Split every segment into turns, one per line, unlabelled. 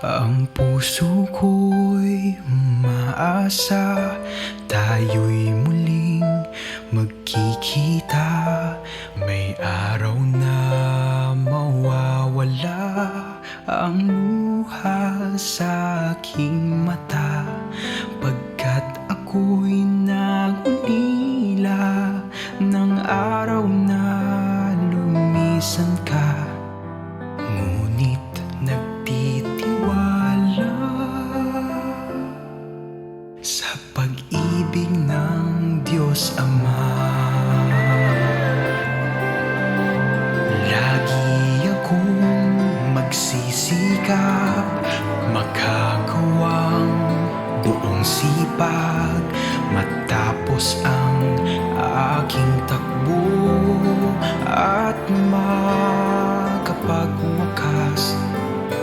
Ang puso ko'y umaasa, tayo'y muling magkikita. May araw na mawawala ang luha sa aking mata, pagkat ako'y nagulila ng araw na lumisan ka. Ngunit nagtitiwala sa pag-ibig ng Diyos Ama. Lagi akong magsisikap, makagawang buong sipag, matapos ang aking takbo at makapagwakas.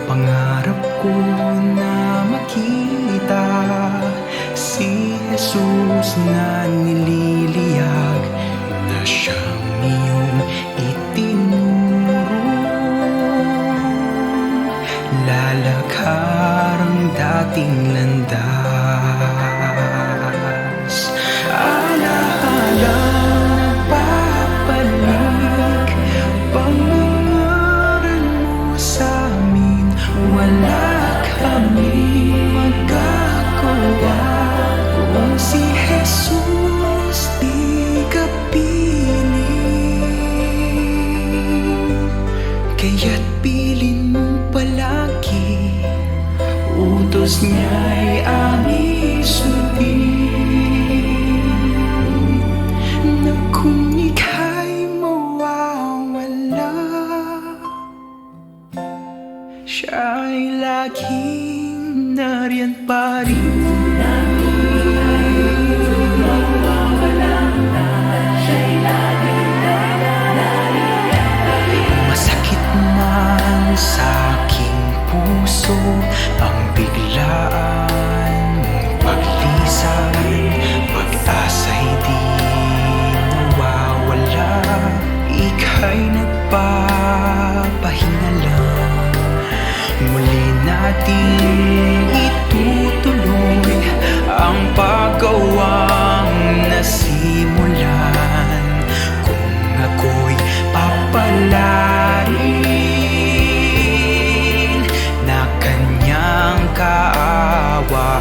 Pangarap ko na makita si Jesus na nililiyag, na siyang iyong itinuro. Lalakar ang dating landas, ala-alang nagpapalik, pangangaral mo sa amin. Wala kaming magagawa kung si Jesus di ka piling. Kaya't pilin mo palagi, utos niya'y aming sundin. Na kung ika'y mawawala, siya'y laging nariyan pa rin. Masakit man sa aking puso ang biglaan mong paglisan, pag-asa'y di nawawala. Ika'y nagpapahinga lang, muli natin itutuloy ang paggawang nasimulan. Kung ako'y papalarin na kanyang kaawaan,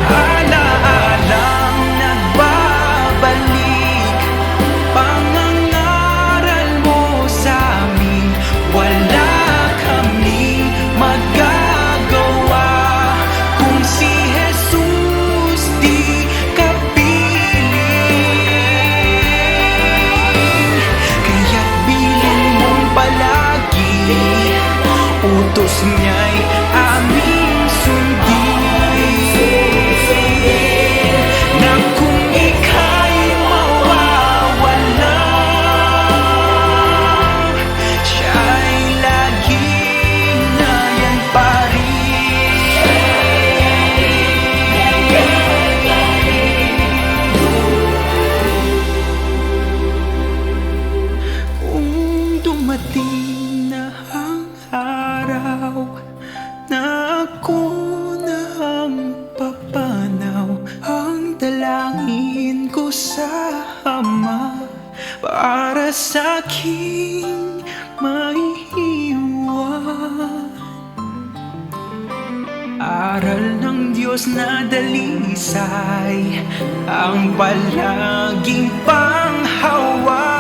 ala-alang nagbabalik, pangangaral mo sa amin. Wala kaming magagawa kung si Jesus di ka piling. Kaya't bilin mong palagi, utos niya'y aming sundin. Na kung ika'y mawawala, siya'y laging nariyan pa rin. Kung dumating na ang araw na ako na ang papanaw, ang dalangin ko sa Ama para sa'king maiiwan. Aral ng Diyos na dalisay ang palaging panghawa.